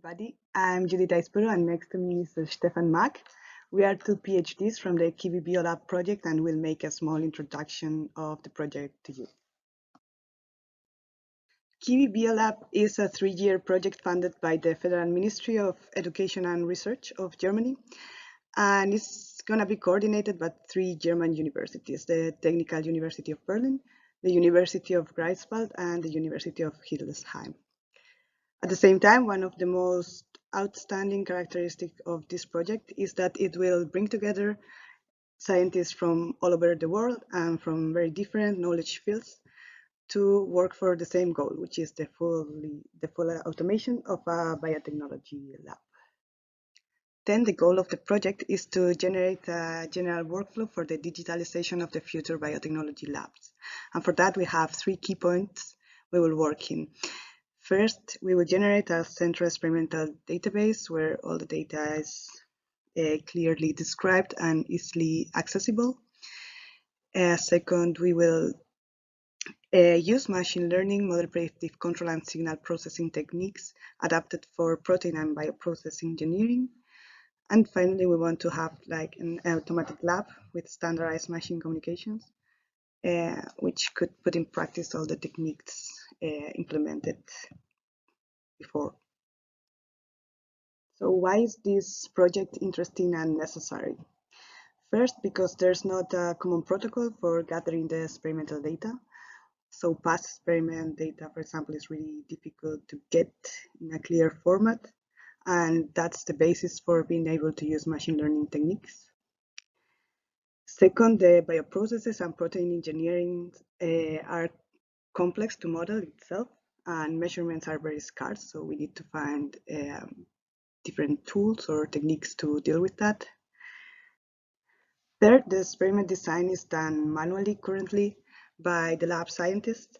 everybody. I'm Judith Aispuro, and next to me is Stefan Mack. We are two PhDs from the KIWI-biolab project, and we'll make a small introduction of the project to you. KIWI-biolab is a 3-year project funded by the Federal Ministry of Education and Research of Germany, and it's going to be coordinated by 3 German universities: the Technical University of Berlin, the University of Greifswald, and the University of Hildesheim. At the same time, one of the most outstanding characteristics of this project is that it will bring together scientists from all over the world and from very different knowledge fields to work for the same goal, which is the full automation of a biotechnology lab. Then the goal of the project is to generate a general workflow for the digitalization of the future biotechnology labs. And for that, we have 3 key points we will work in. First, we will generate a central experimental database where all the data is clearly described and easily accessible. Second, we will use machine learning, model predictive control, and signal processing techniques adapted for protein and bioprocess engineering. And finally, we want to have like an automatic lab with standardized machine communications, which could put in practice all the techniques implemented before. So why is this project interesting and necessary? First, because there's not a common protocol for gathering the experimental data. So past experiment data, for example, is really difficult to get in a clear format. And that's the basis for being able to use machine learning techniques. Second, the bioprocesses and protein engineering are complex to model itself, and measurements are very scarce, so we need to find different tools or techniques to deal with that. Third, the experiment design is done manually currently by the lab scientists,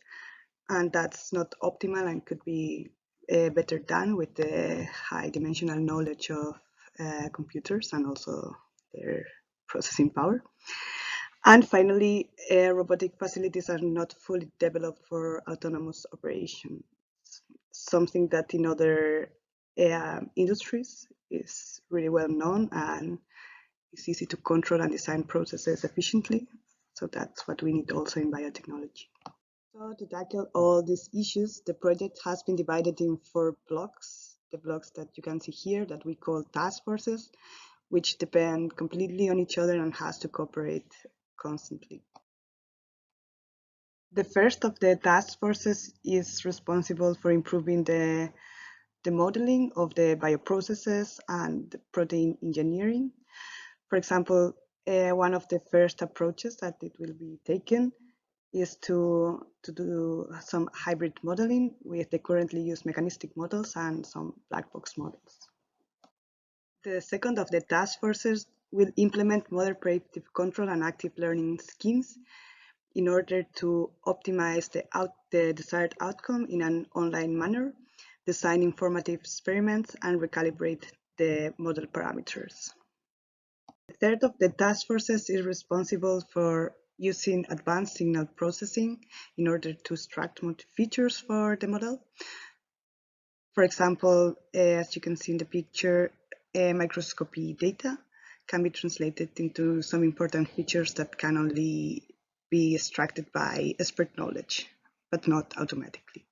and that's not optimal and could be better done with the high dimensional knowledge of computers and also their processing power. And finally, robotic facilities are not fully developed for autonomous operation, something that in other industries is really well known and it's easy to control and design processes efficiently. So that's what we need also in biotechnology. So to tackle all these issues, the project has been divided in 4 blocks. The blocks that you can see here that we call task forces, which depend completely on each other and has to cooperate constantly. The first of the task forces is responsible for improving the modeling of the bioprocesses and the protein engineering. For example, one of the first approaches that it will be taken is to do some hybrid modeling with the currently used mechanistic models and some black box models. The second of the task forces will implement model predictive control and active learning schemes in order to optimize the desired outcome in an online manner, design informative experiments, and recalibrate the model parameters. The third of the task forces is responsible for using advanced signal processing in order to extract more features for the model. For example, as you can see in the picture, microscopy data can be translated into some important features that can only be extracted by expert knowledge, but not automatically.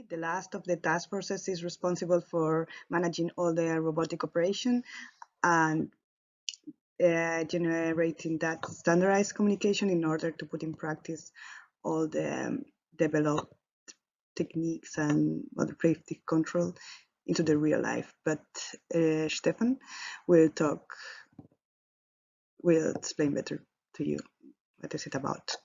The last of the task forces is responsible for managing all the robotic operation and generating that standardized communication in order to put in practice all the developed techniques and model predictive control into the real life. But Stefan will explain better to you what is it about.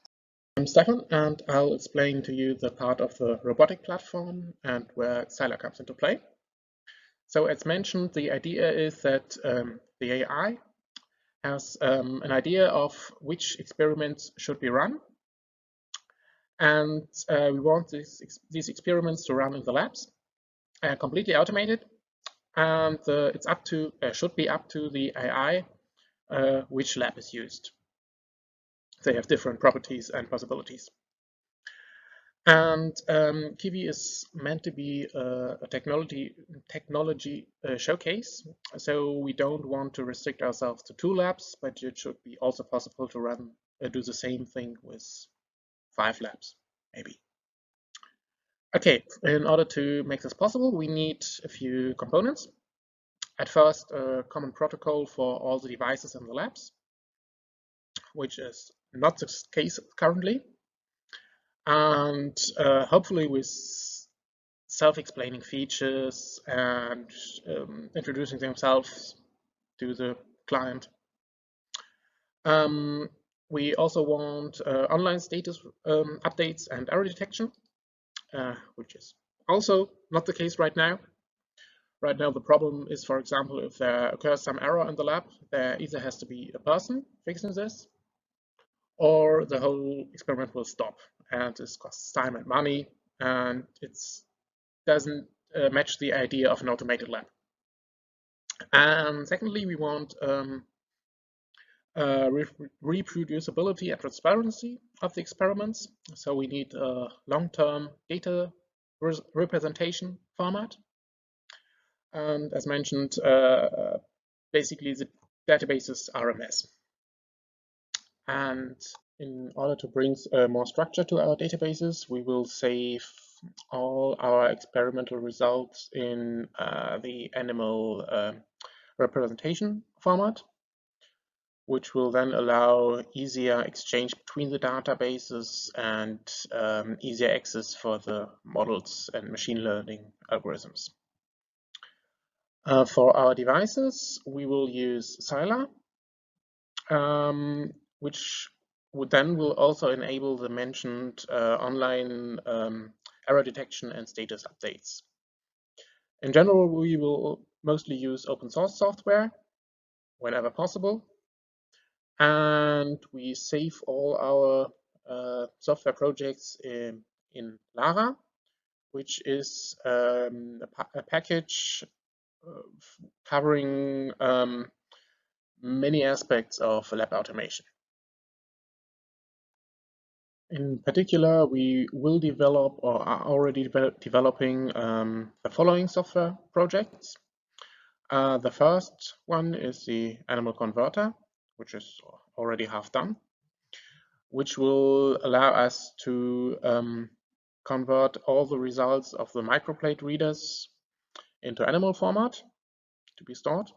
I'm Stefan, and I'll explain to you the part of the robotic platform and where SiLA comes into play. So as mentioned, the idea is that the AI has an idea of which experiments should be run, and we want these experiments to run in the labs, completely automated, and it's should be up to the AI which lab is used. They have different properties and possibilities. And KIWI is meant to be a technology showcase. So we don't want to restrict ourselves to 2 labs, but it should be also possible to do the same thing with 5 labs, maybe. Okay, in order to make this possible, we need a few components. At first, a common protocol for all the devices in the labs, which is not the case currently. And hopefully with self-explaining features and introducing themselves to the client. We also want online status updates and error detection, which is also not the case right now. Right now, the problem is, for example, if there occurs some error in the lab, there either has to be a person fixing this, or the whole experiment will stop, and this costs time and money, and it doesn't match the idea of an automated lab. And secondly, we want reproducibility and transparency of the experiments. So we need a long-term data representation format. And as mentioned, basically the databases are a mess. And in order to bring more structure to our databases, we will save all our experimental results in the AnIML representation format, which will then allow easier exchange between the databases and easier access for the models and machine learning algorithms. For our devices, we will use SiLA, which will also enable the mentioned online error detection and status updates. In general, we will mostly use open source software whenever possible, and we save all our software projects in Lara, which is a package covering many aspects of lab automation. In particular, we will develop or are already developing the following software projects. The first one is the animal converter, which is already half done, which will allow us to convert all the results of the microplate readers into animal format to be stored.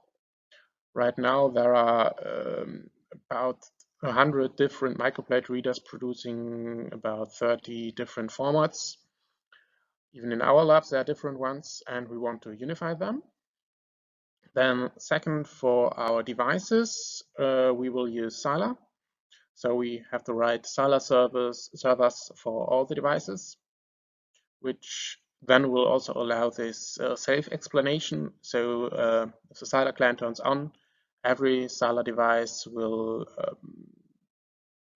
Right now, there are about 100 different microplate readers producing about 30 different formats. Even in our labs, there are different ones, and we want to unify them. Then second, for our devices, we will use SiLA. So we have the right SiLA servers for all the devices, which then will also allow this self-explanation. So if the SiLA client turns on, every SiLA device will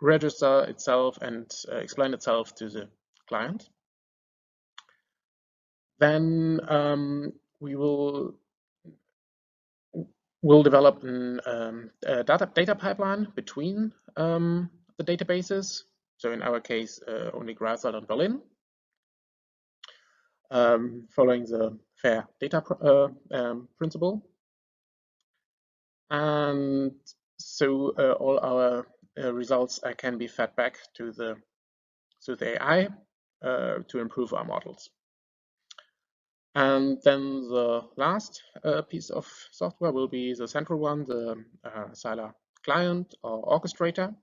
register itself and explain itself to the client. Then we'll develop a data pipeline between the databases. So in our case, only Greifswald and Berlin, following the fair data principle. And so all our results can be fed back to the AI to improve our models. And then the last piece of software will be the central one, the SiLA client or orchestrator,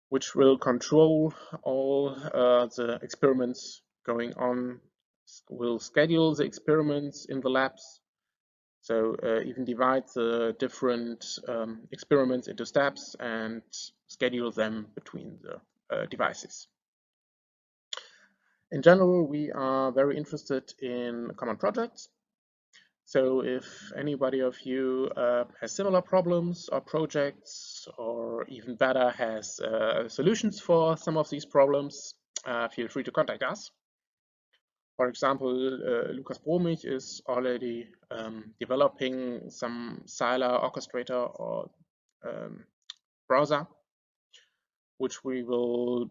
which will control all the experiments going on, will schedule the experiments in the labs, so even divide the different experiments into steps and schedule them between the devices. In general, we are very interested in common projects. So if anybody of you has similar problems or projects, or even better, has solutions for some of these problems, feel free to contact us. For example, Lukas Bromich is already developing some SiLA orchestrator or browser, which we will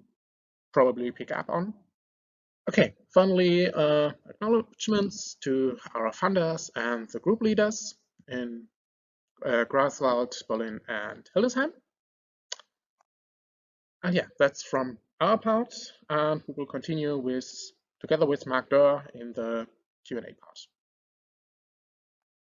probably pick up on. Okay, finally, acknowledgements to our funders and the group leaders in Greifswald, Berlin, and Hildesheim. And yeah, that's from our part, and we will continue together with Mark Dörr in the Q&A part.